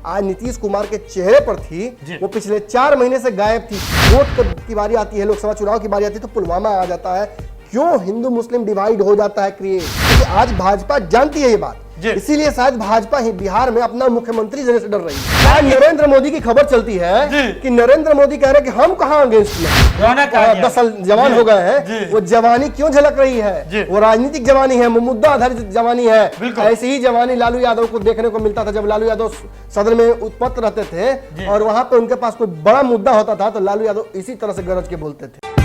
आज नीतीश कुमार के चेहरे पर थी, वो पिछले 4 महीने से गायब थी। वोट की बारी आती है, लोकसभा चुनाव की बारी आती है तो पुलवामा आ जाता है। क्यों हिंदू मुस्लिम डिवाइड हो जाता है क्रिएट? क्योंकि आज भाजपा जानती है ये बात, इसीलिए शायद भाजपा ही बिहार में अपना मुख्यमंत्री देने से डर रही है। आज नरेंद्र मोदी की खबर चलती है कि नरेंद्र मोदी कह रहे हैं कि हम कहां अगेंस्ट में, 10 साल जवान हो गए हैं। वो जवानी क्यों झलक रही है? वो राजनीतिक जवानी है, मुद्दा आधारित जवानी है। ऐसी ही जवानी लालू यादव को देखने को मिलता था जब लालू यादव सदन में उत्पन्न रहते थे और वहां पे उनके पास कोई बड़ा मुद्दा होता था तो लालू यादव इसी तरह से गरज के बोलते थे।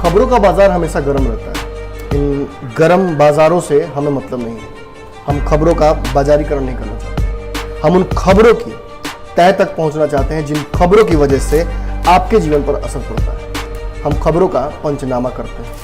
खबरों का बाजार हमेशा गर्म रहता है। इन गर्म बाजारों से हमें मतलब नहीं है। हम खबरों का बाजारीकरण नहीं करना चाहते। हम उन खबरों की तह तक पहुंचना चाहते हैं जिन खबरों की वजह से आपके जीवन पर असर पड़ता है। हम खबरों का पंचनामा करते हैं।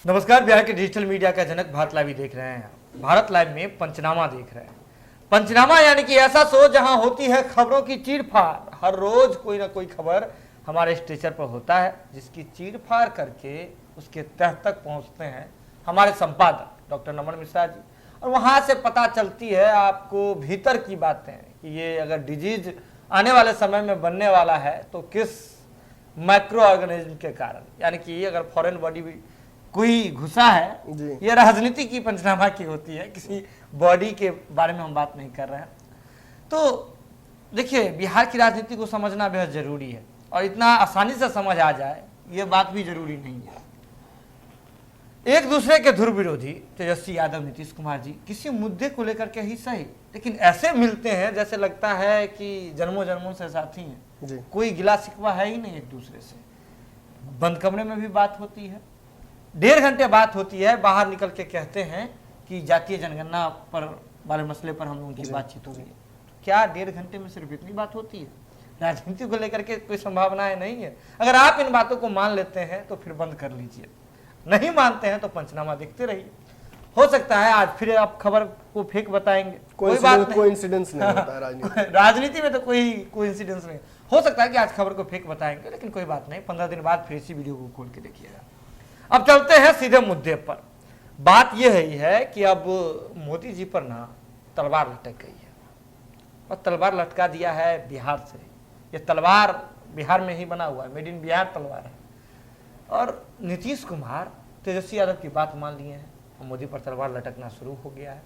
नमस्कार, बिहार के डिजिटल मीडिया का जनक भारत लाइव देख रहे हैं। भारत लाइव में पंचनामा देख रहे हैं। पंचनामा यानी कि ऐसा शो जहां होती है खबरों की चीरफाड़। हर रोज कोई ना कोई खबर हमारे स्टेशन पर होता है जिसकी चीरफाड़ करके उसके तह तक पहुंचते हैं हमारे संपादक डॉक्टर नमन मिश्रा जी, और वहां से पता चलती है आपको भीतर की बातें कि ये अगर डिजीज आने वाले समय में बनने वाला है तो किस माइक्रो ऑर्गेनिज्म के कारण, यानी कि अगर फॉरेन बॉडी भी कोई घुसा है। ये राजनीति की पंचनामा की होती है, किसी बॉडी के बारे में हम बात नहीं कर रहे हैं। तो देखिए, बिहार की राजनीति को समझना बेहद जरूरी है और इतना आसानी से समझ आ जाए ये बात भी जरूरी नहीं है। एक दूसरे के ध्रुव विरोधी तेजस्वी यादव, नीतीश कुमार जी किसी मुद्दे को लेकर के ही सही, लेकिन ऐसे मिलते हैं जैसे लगता है कि जन्मों जन्मों से साथी हैं। कोई गिला शिकवा है ही नहीं एक दूसरे से। बंद कमरे में भी बात होती है, 1.5 घंटे बात होती है, बाहर निकल के कहते हैं कि जातीय जनगणना पर वाले मसले पर हम लोगों की बातचीत हो रही है। क्या 1.5 घंटे में सिर्फ इतनी बात होती है? राजनीति को लेकर के कोई संभावनाएं नहीं है। अगर आप इन बातों को मान लेते हैं तो फिर बंद कर लीजिए, नहीं मानते हैं तो पंचनामा देखते रहिए। हो सकता है आज फिर आप खबर को फेक बताएंगे, कोई बात नहीं, कोइंसिडेंस नहीं होता है राजनीति में तो कोई कोइंसिडेंस नहीं। हो सकता है कि आज खबर को फेक बताएंगे, लेकिन कोई बात नहीं, 15 दिन बाद फिर इसी वीडियो को खोल के देखिएगा। अब चलते हैं सीधे मुद्दे पर। बात यह है कि अब मोदी जी पर ना तलवार लटक गई है और तलवार लटका दिया है बिहार से। ये तलवार बिहार में ही बना हुआ है, मेड इन बिहार तलवार है। और नीतीश कुमार तेजस्वी यादव की बात मान लिए हैं और मोदी पर तलवार लटकना शुरू हो गया है।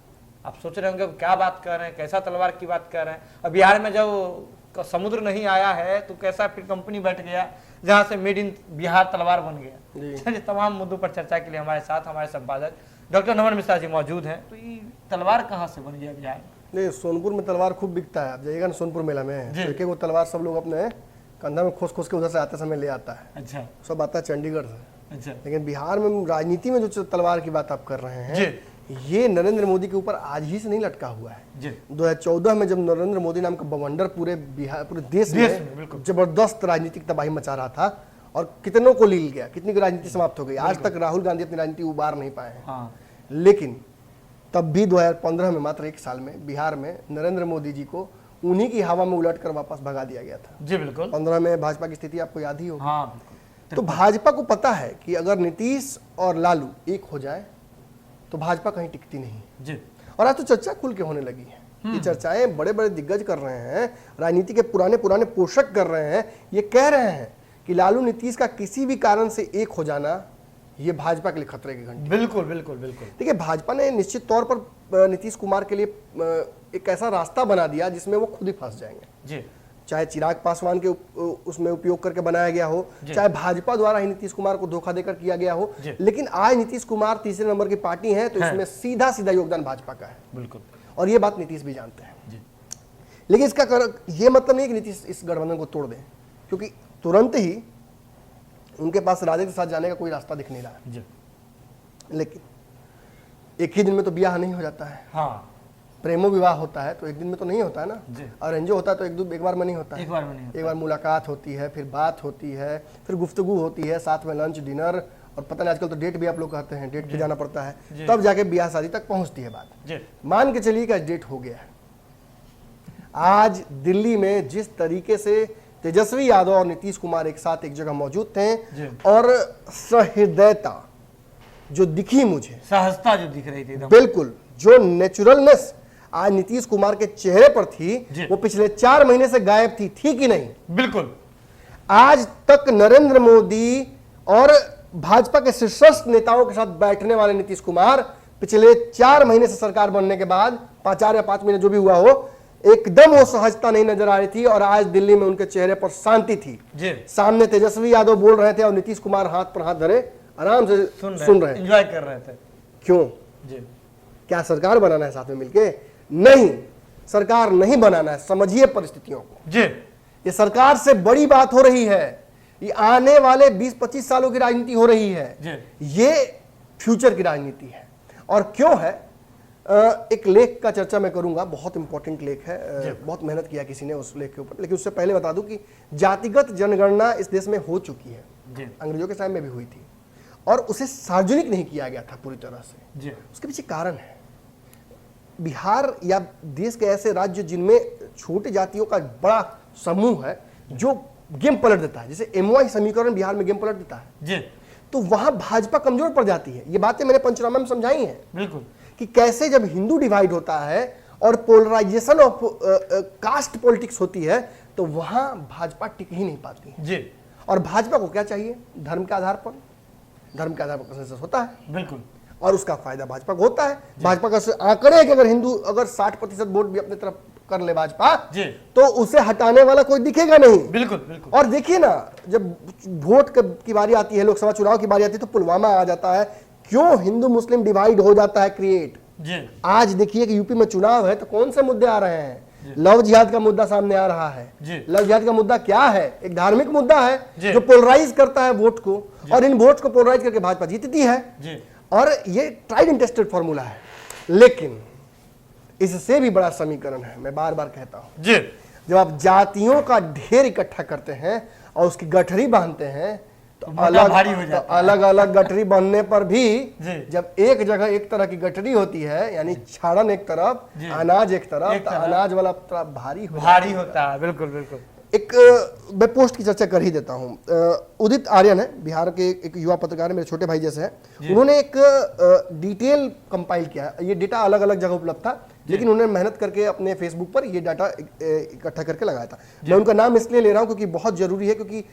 आप सोच रहे होंगे क्या बात कर रहे हैं, कैसा तलवार की बात कर रहे हैं। और बिहार में जब समुद्र नहीं आया है तो कैसा फिर कंपनी बैठ गया जहां से मेड इन बिहार तलवार बन गया। चलिए, तमाम मुद्दों पर चर्चा के लिए हमारे साथ हमारे संपादक डॉक्टर नमन मिश्रा जी मौजूद हैं। तो ये तलवार कहां से बन गया बिहार में? नहीं, सोनपुर में तलवार खूब बिकता है। आप जाइएगा ना सोनपुर मेला में, एक वो तलवार सब लोग अपने कंधा में खोस खोस के उधर से आते समय ले आता है। अच्छा, सब आता है चंडीगढ़ से। अच्छा, लेकिन बिहार में राजनीति में जो तलवार की बात आप कर रहे हैं ये नरेंद्र मोदी के ऊपर आज ही से नहीं लटका हुआ है। 2014 में जब नरेंद्र मोदी नाम का बवंडर पूरे बिहार, पूरे देश में जबरदस्त राजनीतिक तबाही मचा रहा था और कितनों को लील गया, कितनी की राजनीति समाप्त हो गई। आज तक राहुल गांधी अपनी राजनीति उबार नहीं पाए हैं। लेकिन तब भी 2015 में, मात्र 1 साल में बिहार में नरेंद्र मोदी जी को उन्हीं की हवा में उलट कर वापस भगा दिया गया था। जी बिल्कुल। 15 में भाजपा की स्थिति आपको याद ही होगी। तो भाजपा को पता है कि अगर नीतीश और लालू एक हो जाए तो भाजपा कहीं टिकती नहीं जी। और आज तो चर्चा खुल के होने लगी है। ये चर्चाएं बड़े बड़े दिग्गज कर रहे हैं, राजनीति के पुराने पुराने पोषक कर रहे हैं। ये कह रहे हैं कि लालू नीतीश का किसी भी कारण से एक हो जाना ये भाजपा के लिए खतरे की घंटी। बिल्कुल बिल्कुल बिल्कुल। देखिए, भाजपा ने निश्चित तौर पर नीतीश कुमार के लिए एक ऐसा रास्ता बना दिया जिसमें वो खुद ही फंस जाएंगे जी। चाहे चिराग पासवान के उसमें उपयोग करके बनाया गया हो, चाहे भाजपा द्वारा ही नीतीश कुमार को धोखा देकर किया गया हो, लेकिन आज नीतीश कुमार तीसरे नंबर की पार्टी है तो इसमें सीधा सीधा योगदान भाजपा का है। बिल्कुल। और ये बात नीतीश भी जानते हैं। लेकिन इसका ये मतलब नहीं कि नीतीश इस गठबंधन को तोड़ दें, क्योंकि तुरंत ही उनके पास राजे के साथ जाने का कोई रास्ता दिख नहीं रहा है। जी। लेकिन एक ही दिन में तो ब्याह नहीं हो जाता है। हाँ, प्रेमो विवाह होता है तो एक दिन में तो नहीं होता है ना। जी। अरेंजो होता है तो एक बार में नहीं होता है। एक बार में नहीं होता। एक बार मुलाकात होती है, फिर बात होती है, फिर गुफ्तगू होती है, साथ में लंच डिनर, और पता नहीं आजकल तो डेट भी आप लोग कहते हैं, डेट पे जाना पड़ता है, तब जाके ब्याह शादी तक पहुंचती है बात। जी। मान के चलिए कि आज डेट हो गया है। आज दिल्ली में जिस तरीके से तेजस्वी यादव और नीतीश कुमार एक साथ एक जगह मौजूद थे और सहृदयता जो दिखी मुझे, सहजता जो दिख रही थी एकदम, बिल्कुल जो नेचुरलनेस आज नीतीश कुमार के चेहरे पर थी, वो पिछले 4 महीने से गायब थी कि नहीं? बिल्कुल। आज तक नरेंद्र मोदी और भाजपा के शीर्षस्थ नेताओं के साथ बैठने वाले नीतीश कुमार पिछले 4 महीने से सरकार बनने के बाद 4 या 5 महीने जो भी हुआ हो, एकदम वो सहजता नहीं नजर आ रही थी। और आज दिल्ली में उनके चेहरे पर शांति थी। जी। सामने तेजस्वी यादव बोल रहे थे और नीतीश कुमार हाथ पर हाथ धरे आराम से सुन रहे, एंजॉय कर रहे थे। क्यों? जी। क्या सरकार बनाना है साथ में मिलके? नहीं, सरकार नहीं बनाना है। समझिए परिस्थितियों को। जी। ये सरकार से बड़ी बात हो रही है। ये आने वाले 20-25 सालों की राजनीति हो रही है। जी। ये फ्यूचर की राजनीति है। और क्यों है? एक लेख का चर्चा मैं करूंगा, बहुत इंपॉर्टेंट लेख है, बहुत मेहनत किया किसी ने उस लेख के ऊपर। लेकिन उससे पहले बता दूं कि जातिगत जनगणना इस देश में हो चुकी है। जी। अंग्रेजों के समय में भी हुई थी और उसे सार्वजनिक नहीं किया गया था पूरी तरह से। जी। उसके पीछे कारण है। बिहार या देश के ऐसे राज्य जिनमें छोटी जातियों का बड़ा समूह है जो गेम पलट देता है, जैसे एमवाई समीकरण बिहार में गेम पलट देता है, जी। तो वहां भाजपा कमजोर पड़ जाती है। ये बातें मैंने पंचनामा में समझाई हैं। बिल्कुल। कि कैसे जब हिंदू डिवाइड होता है और पोलराइजेशन ऑफ कास्ट पॉलिटिक्स होती है तो वहां भाजपा टिक ही नहीं पाती। जी। और भाजपा को क्या चाहिए? धर्म के आधार पर कंसेंसस होता है। बिल्कुल। और उसका फायदा भाजपा को होता है। भाजपा का आंकड़े है कि अगर हिंदू अगर 60% वोट भी अपने तरफ कर ले भाजपा, जी, तो उसे हटाने वाला कोई दिखेगा नहीं। बिल्कुल बिल्कुल। और देखिए ना, जब वोट की बारी आती है, लोकसभा चुनाव की बारी आती है, तो पुलवामा आ जाता है। क्यों हिंदू मुस्लिम डिवाइड हो जाता है क्रिएट? जी। आज देखिए कि यूपी में चुनाव है तो कौन से मुद्दे आ रहे हैं? लव जिहाद का मुद्दा सामने आ रहा है। लव जिहाद का मुद्दा क्या है? एक धार्मिक मुद्दा है जो पोलराइज करता है वोट को, और इन वोट को पोलराइज करके भाजपा जीतती है। और ये ट्राइड एंड टेस्टेड फॉर्मूला है। लेकिन इससे भी बड़ा समीकरण है, मैं बार बार कहता हूं जी। जब आप जातियों का ढेर इकट्ठा करते हैं और उसकी गठरी बांधते हैं तो अलग अलग गठरी बनने पर भी जब एक जगह एक तरह की गठरी होती है, यानी छाड़न एक तरफ, अनाज एक तरफ, तो अनाज वाला तरफ भारी होता है। बिल्कुल बिल्कुल। एक मैं पोस्ट की चर्चा कर ही देता हूं। उदित आर्यन है, बिहार के एक युवा पत्रकार, मेरे छोटे भाई जैसे हैं। उन्होंने एक डिटेल कंपाइल किया। ये डेटा अलग अलग जगह उपलब्ध था, लेकिन उन्होंने मेहनत करके अपने फेसबुक पर ये डाटा इकट्ठा करके लगाया था। मैं उनका नाम इसलिए ले रहा हूं क्योंकि बहुत जरूरी है, क्योंकि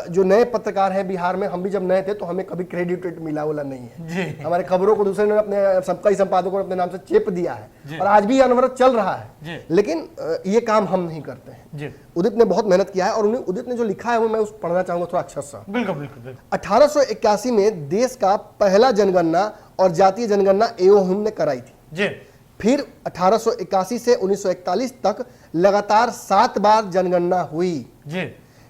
जो नए पत्रकार हैं बिहार में, हम भी जब नए थे तो हमें कभी क्रेडिट मिला वाला नहीं है। हमारे खबरों को दूसरे ने अपने कई संपादकों ने अपने नाम से चेप दिया है और आज भी अनवरत चल रहा है, लेकिन ये काम हम नहीं करते हैं। उदित ने बहुत मेहनत किया है और उन्हें उदित ने जो लिखा है वो मैं उस पढ़ना चाहूंगा थोड़ा अक्षर सा। बिल्कुल बिल्कुल। 1881 में देश का पहला जनगणना और जातीय जनगणना एओ ने कराई थी। फिर 1881 से 1941 तक लगातार 7 बार जनगणना हुई।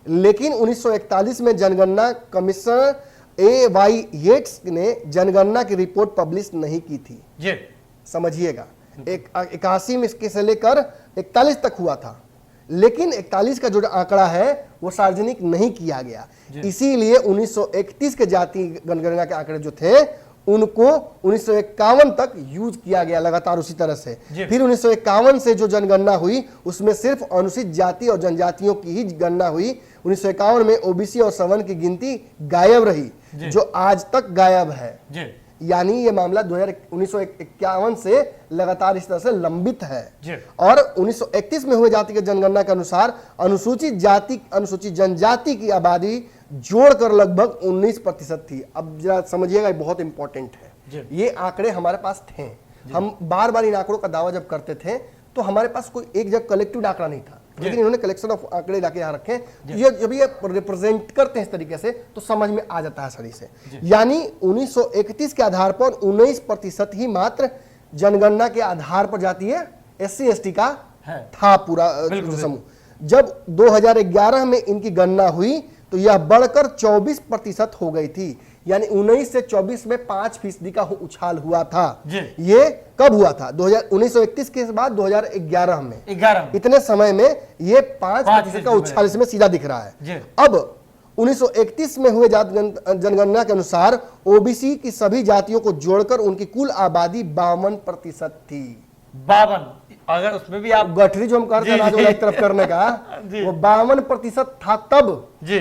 लेकिन 1941 में जनगणना कमिश्नर A.Y. येट्स ने जनगणना की रिपोर्ट पब्लिश नहीं की थी। समझिएगा, 81 में इसके से लेकर 41 तक हुआ था, लेकिन 41 का जो आंकड़ा है वो सार्वजनिक नहीं किया गया। इसीलिए 1931 के जातीय जनगणना के आंकड़े जो थे उनको 1951 तक यूज किया गया लगातार उसी तरह से। फिर 1951 से जो जनगणना हुई उसमें सिर्फ अनुसूचित जाति और जनजातियों की ही गणना हुई। 1951 में ओबीसी और सवर्ण की गिनती गायब रही, जो आज तक गायब है। यानी ये मामला 1951 से लगातार इस तरह से लंबित है। और 1931 में हुए जातिगत जनगणना के अनुसार अनुसूचित जाति अनुसूचित जनजाति की आबादी जोड़कर लगभग 19% थी। अब जरा समझिएगा, बहुत इंपॉर्टेंट है। ये आंकड़े हमारे पास थे। हम बार बार इन आंकड़ों का दावा जब करते थे तो हमारे पास कोई एक जगह कलेक्टिव आंकड़ा नहीं था, लेकिन इन्होंने कलेक्शन ऑफ आंकड़े लाके यहाँ रखे। ये जब ये रिप्रेजेंट करते हैं इस तरीके से तो समझ में आ जाता है सही से। यानी 1931 के आधार पर 19% ही मात्र जनगणना के आधार पर जाती है SC ST का था पूरा समूह। जब 2011 में इनकी गणना हुई तो यह बढ़कर 24% हो गई थी। यानी 19 से 24 में 5% का उछाल हुआ था। ये कब हुआ था? 1931 के बाद 2011 में, 11 इतने समय में ये 5% का उछाल इसमें सीधा दिख रहा है। अब 1931 में हुए जनगणना के अनुसार ओबीसी की सभी जातियों को जोड़कर उनकी कुल आबादी 52% थी। 52, अगर उसमें भी आप गठरी जो हम करते हैं एक तरफ करने का वो 52% था तब जी।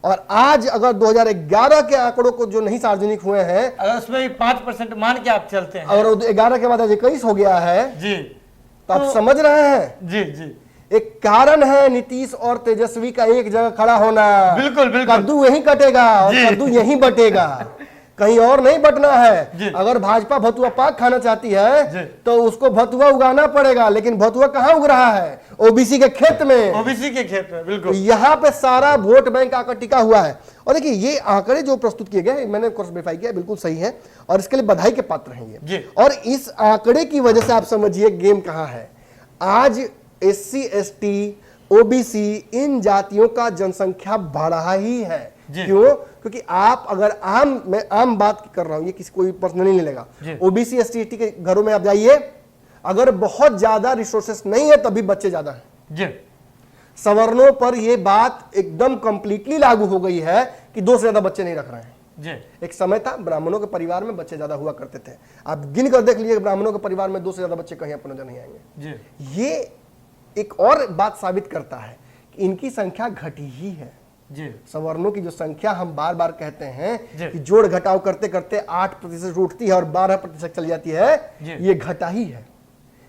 और आज अगर 2011 के आंकड़ों को जो नहीं सार्वजनिक हुए हैं, अगर उसमें भी 5% मान के आप चलते हैं, अगर 11 के बाद 21 हो गया है जी, तो आप समझ रहे हैं जी जी, एक कारण है नीतीश और तेजस्वी का एक जगह खड़ा होना। बिल्कुल बिल्कुल, कद्दू यहीं कटेगा और कद्दू यहीं बटेगा, कहीं और नहीं बटना है। अगर भाजपा भतुआ पाक खाना चाहती है तो उसको भतुआ उगाना पड़ेगा, लेकिन भतुआ कहाँ उग रहा है? ओबीसी के खेत में, ओबीसी के खेत में। बिल्कुल, यहाँ पे सारा वोट बैंक आकर टिका हुआ है। और देखिए ये आंकड़े जो प्रस्तुत किए गए, मैंने क्रॉस वेरीफाई किया, बिल्कुल सही है और इसके लिए बधाई के पात्र हैं ये। और इस आंकड़े की वजह से आप समझिए गेम कहाँ है। आज SC ST OBC इन जातियों का जनसंख्या बढ़ा ही है। क्यों? क्योंकि आप अगर मैं आम बात कर रहा हूं, ये किसी कोई पर्सनली नहीं लेगा। OBC ST ST के घरों में आप जाइए, अगर बहुत ज्यादा रिसोर्सेस नहीं है तभी बच्चे ज्यादा हैं। सवर्णों पर यह बात एकदम कंप्लीटली लागू हो गई है कि 2 से ज्यादा बच्चे नहीं रख रहे हैं। एक समय था ब्राह्मणों के परिवार में बच्चे ज्यादा हुआ करते थे। आप गिन कर देख लीजिए, ब्राह्मणों के परिवार में 2 से ज्यादा बच्चे कहीं अपने नजर नहीं आएंगे। ये एक और बात साबित करता है कि इनकी संख्या घटी ही है। सवर्णों की जो संख्या हम बार बार कहते हैं कि जोड़ घटाव करते करते 8% उठती है और 12% चली जाती है, ये घटा ही है।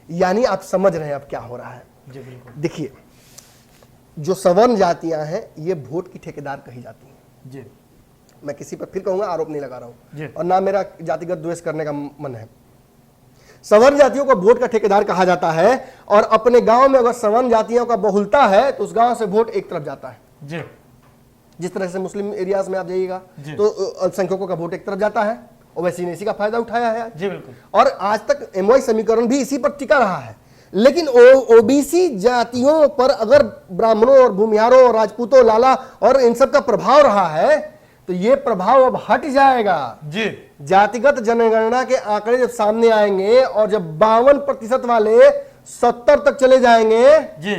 यानी आप समझ रहे हैं अब क्या हो रहा है। देखिए जो सवर्ण जातियां हैं ये वोट की ठेकेदार कही जाती हैं। मैं किसी पर फिर कहूंगा, आरोप नहीं लगा रहा हूं और ना मेरा जातिगत द्वेष करने का मन है। सवर्ण जातियों को वोट का ठेकेदार कहा जाता है और अपने गांव में अगर सवर्ण जातियों का बहुलता है तो उस गांव से वोट एक तरफ जाता है। जिस तरह से मुस्लिम एरियाज में आप जाइएगा तो अल्पसंख्यकों का वोट एक तरफ जाता है, ओवैसी ने इसी का फायदा उठाया है जी। बिल्कुल, और आज तक MOI समीकरण भी इसी पर टिका रहा है। लेकिन ओबीसी जातियों पर अगर ब्राह्मणों और भूमिहारों और राजपूतों, लाला और इन सब का प्रभाव रहा है तो ये प्रभाव अब हट जाएगा जी। जातिगत जनगणना के आंकड़े जब सामने आएंगे और जब 52% वाले 70 तक चले जाएंगे जी,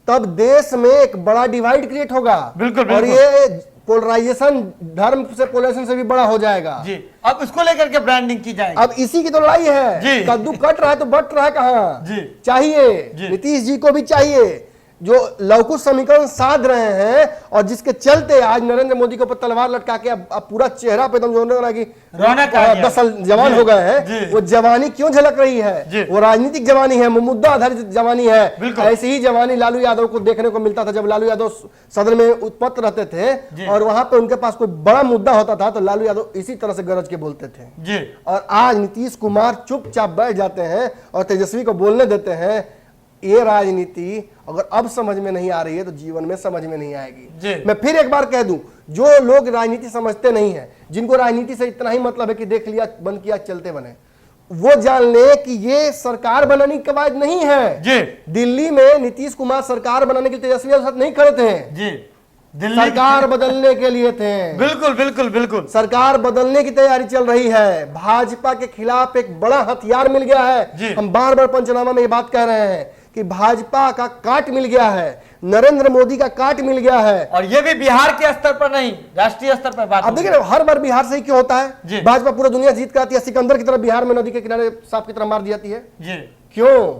तब देश में एक बड़ा डिवाइड क्रिएट होगा। बिल्कुल, और ये पोलराइजेशन धर्म से पोलराइजेशन से भी बड़ा हो जाएगा जी। अब इसको लेकर के ब्रांडिंग की जाएगी। अब इसी की तो लड़ाई है जी। कद्दू कट रहा है तो बट रहा है कहाँ जी? चाहिए नीतीश जी को भी चाहिए जो लवकुश समीकरण साध रहे हैं और जिसके चलते आज नरेंद्र मोदी के ऊपर तलवार लटका के अब पूरा चेहरा पे एकदम जो रौनक 10 साल जवान हो गए हैं। वो जवानी क्यों झलक रही है? वो राजनीतिक जवानी है, मुद्दा आधारित जवानी है। ऐसी ही जवानी लालू यादव को देखने को मिलता था जब लालू यादव सदन में उत्पन्न रहते थे और वहां पे उनके पास कोई बड़ा मुद्दा होता था तो लालू यादव इसी तरह से गरज के बोलते थे। और आज नीतीश कुमार चुपचाप बैठ जाते हैं और तेजस्वी को बोलने देते हैं। ये राजनीति अगर अब समझ में नहीं आ रही है तो जीवन में समझ में नहीं आएगी। मैं फिर एक बार कह दूं, जो लोग राजनीति समझते नहीं है, जिनको राजनीति से इतना ही मतलब है कि देख लिया बंद किया चलते बने, वो जान ले कि ये सरकार बनाने की कवायद नहीं है जी। दिल्ली में नीतीश कुमार सरकार बनाने के लिए तेजस्वी के साथ नहीं खड़े थे जी। सरकार बदलने के लिए थे। बिल्कुल बिल्कुल बिल्कुल, सरकार बदलने की तैयारी चल रही है। भाजपा के खिलाफ एक बड़ा हथियार मिल गया है। हम बार बार पंचनामा में ये बात कह रहे हैं कि भाजपा का काट मिल गया है, नरेंद्र मोदी का काट मिल गया है। और ये भी बिहार के स्तर पर नहीं, राष्ट्रीय स्तर पर बात। अब देखिए हर बार बिहार से ही क्यों होता है? भाजपा पूरा दुनिया जीत कर आती है, सिकंदर की तरह बिहार में नदी के किनारे सांप की तरह मार दी जाती है जी। क्यों?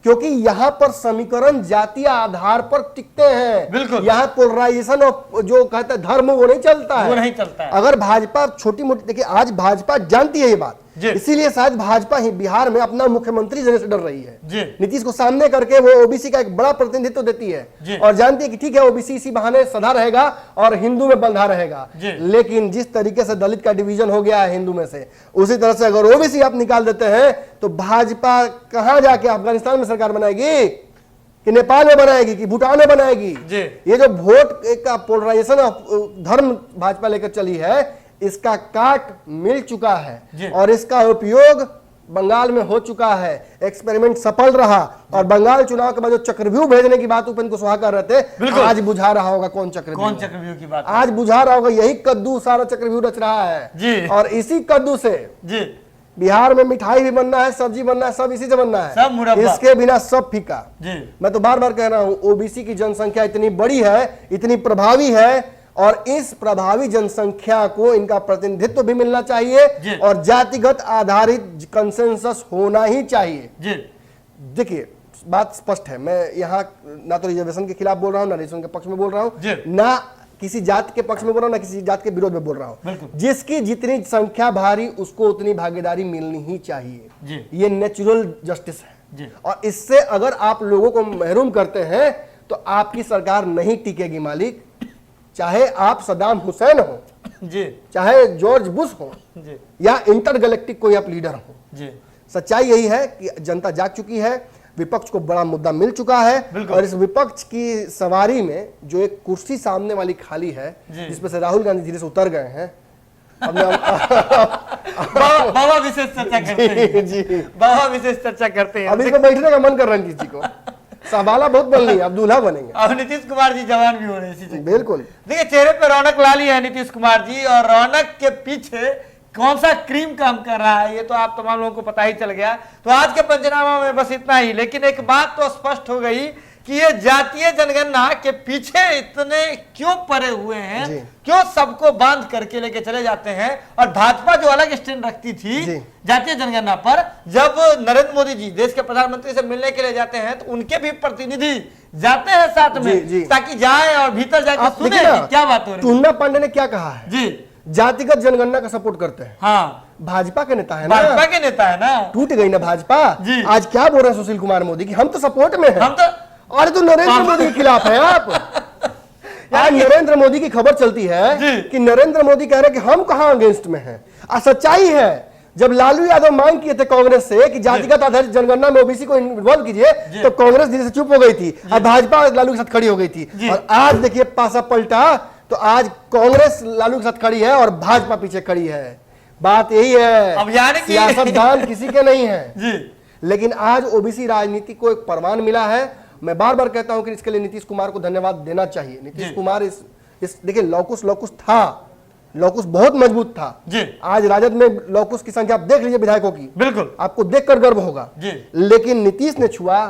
क्योंकि यहां पर समीकरण जातीय आधार पर टिकते हैं। बिल्कुल, यहां पोलराइजेशन और जो कहते हैं धर्म वो नहीं चलता है, वो नहीं चलता है। अगर भाजपा छोटी मोटी, देखिए आज भाजपा जानती है ये बात, इसीलिए शायद भाजपा ही बिहार में अपना मुख्यमंत्री जगह से डर रही है। नीतीश को सामने करके वो ओबीसी का एक बड़ा प्रतिनिधित्व देती है और जानती है कि ठीक है ओबीसी इसी बहाने सदा रहेगा और हिंदू में बंधा रहेगा। लेकिन जिस तरीके से दलित का डिवीजन हो गया है हिंदू में से, उसी तरह से अगर ओबीसी आप निकाल देते हैं तो भाजपा कहां जाके अफगानिस्तान में सरकार बनाएगी कि नेपाल में बनाएगी कि भूटान में बनाएगी? ये जो वोट का पोलराइजेशन धर्म भाजपा लेकर चली है, इसका काट मिल चुका है और इसका उपयोग बंगाल में हो चुका है, एक्सपेरिमेंट सफल रहा, और बंगाल चुनाव के बाद जो चक्रव्यूह भेजने की बात उपेंद्र कुशवाहा कर रहे थे, आज बुझा रहा होगा कौन चक्रव्यूह की बात, आज बुझा रहा होगा। यही कद्दू सारा चक्रव्यूह रच रहा है जी। और इसी कद्दू से जी बिहार में मिठाई भी बनना है, सब्जी बनना है, सब इसी से बनना है, सब मुरब्बा। इसके बिना सब फीका जी। मैं तो बार बार कह रहा हूं, ओबीसी की जनसंख्या इतनी बड़ी है, इतनी प्रभावी है, और इस प्रभावी जनसंख्या को इनका प्रतिनिधित्व भी मिलना चाहिए और जातिगत आधारित कंसेंसस होना ही चाहिए। देखिए बात स्पष्ट है, मैं यहाँ ना तो रिजर्वेशन के खिलाफ बोल रहा हूँ, ना रिजर्वेशन के पक्ष में बोल रहा हूँ, ना किसी जात के पक्ष में बोल रहा हूँ, ना किसी जात के विरोध में बोल रहा हूँ। जिसकी जितनी संख्या भारी उसको उतनी भागीदारी मिलनी ही चाहिए, ये नेचुरल जस्टिस है। और इससे अगर आप लोगों को महरूम करते हैं तो आपकी सरकार नहीं टिकेगी मालिक, चाहे आप सदाम हुसैन हो जी, चाहे जॉर्ज बुश हो जी, या इंटरगैलेक्टिक कोई आप लीडर हो जी। सच्चाई यही है कि जनता जाग चुकी है, विपक्ष को बड़ा मुद्दा मिल चुका है, और इस विपक्ष की सवारी में जो एक कुर्सी सामने वाली खाली है, जिसमें से राहुल गांधी धीरे से उतर गए हैं, बाबा विशेष चर्चा करते हैं जी, बाबा विशेष चर्चा करते हैं। अब इसको बैठने का मन कर रहा है किसी को, संभाला बहुत बन रही है, अब दूल्हा बनेंगे। अब नीतीश कुमार जी जवान भी हो रहे हैं, बिल्कुल। देखिए चेहरे पे रौनक ला ली है नीतीश कुमार जी, और रौनक के पीछे कौन सा क्रीम काम कर रहा है ये तो आप तमाम लोगों को पता ही चल गया। तो आज के पंचनामा में बस इतना ही, लेकिन एक बात तो स्पष्ट हो गई कि ये जातीय जनगणना के पीछे इतने क्यों पड़े हुए हैं, क्यों सबको बांध करके लेके चले जाते हैं। और भाजपा जो अलग स्टैंड रखती थी जातीय जनगणना पर, जब नरेंद्र मोदी जी देश के प्रधानमंत्री से मिलने के लिए जाते हैं तो उनके भी प्रतिनिधि जाते हैं साथ में, ताकि जाए और भीतर जाकर सुने क्या बात हो रही है। टून्ना पांडे ने क्या कहा है जी, जातिगत जनगणना का सपोर्ट करते हैं। हाँ, भाजपा के नेता है ना, भाजपा के नेता है ना, टूट गई ना भाजपा। आज क्या बोल रहे हैं सुशील कुमार मोदी की, हम तो सपोर्ट में हैं, हम तो, अरे तो नरेंद्र मोदी के खिलाफ है आप। आज नरेंद्र मोदी की खबर चलती है कि नरेंद्र मोदी कह रहे हैं कि हम कहां अगेंस्ट में हैं। सच्चाई है, जब लालू यादव मांग किए थे कांग्रेस से कि जातिगत आधारित जनगणना में ओबीसी को इन्वॉल्व कीजिए, तो कांग्रेस धीरे से चुप हो गई थी और भाजपा लालू के साथ खड़ी हो गई थी। और आज देखिए पासा पलटा, तो आज कांग्रेस लालू के साथ खड़ी है और भाजपा पीछे खड़ी है। बात यही है, अब यानी कि सियासतदान किसी के नहीं है जी। लेकिन आज ओबीसी राजनीति को एक परवान मिला है। मैं बार बार कहता हूं कि इसके लिए नीतीश कुमार को धन्यवाद देना चाहिए। नीतीश कुमार इस देखिए लौकुश था, लौकुश बहुत मजबूत था जी। आज राजद में लौकुश की संख्या आप देख लीजिए विधायकों की, बिल्कुल आपको देखकर गर्व होगा जी। लेकिन नीतीश ने छुआ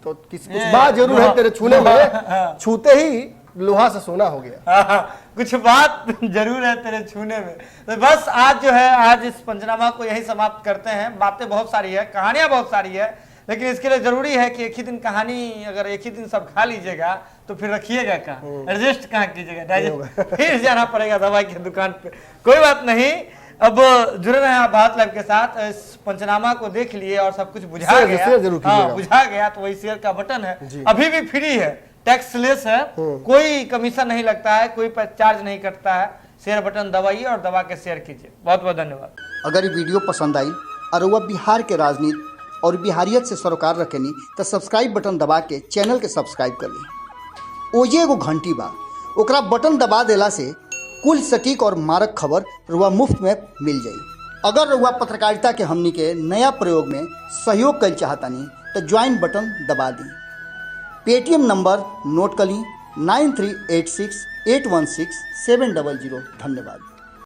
तो कुछ बात जरूर है तेरे छूने में, छूते ही लोहा से सोना हो गया। कुछ बात जरूर है तेरे छूने में। तो बस आज जो है, आज इस पंचनामा को यही समाप्त करते हैं। बातें बहुत सारी है, कहानियां बहुत सारी है, लेकिन इसके लिए जरूरी है कि एक ही दिन कहानी, अगर एक ही दिन सब खा लीजिएगा तो फिर रखिएगा कहाँ, एडजस्ट कहाँ कीजिएगा, फिर जाना पड़ेगा दवाई की दुकान पे। कोई बात नहीं, अब जुड़े रहे आप भारत लाइव के साथ। इस पंचनामा को देख लिए और सब कुछ बुझा गया, हाँ बुझा गया, तो वही शेयर का बटन है, अभी भी फ्री है, टैक्सलेस है, कोई कमीशन नहीं लगता है, कोई चार्ज नहीं कटता है। शेयर बटन दबाइए और दबा के शेयर कीजिए। बहुत बहुत धन्यवाद। अगर ये वीडियो पसंद आई और वह बिहार के राजनीति और बिहारियत से सरोकार रखेनी तो सब्सक्राइब बटन दबा के चैनल के सब्सक्राइब कर ली। ओजे एगो घंटी बा, ओकरा बटन दबा देला से कुल सटीक और मारक खबर रुआ मुफ्त में मिल जाई। अगर रुआ पत्रकारिता के हमनी के नया प्रयोग में सहयोग कर चाहतानी तो ज्वाइन बटन दबा दी। पेटीएम नंबर नोट कर ली 9386816700। धन्यवाद।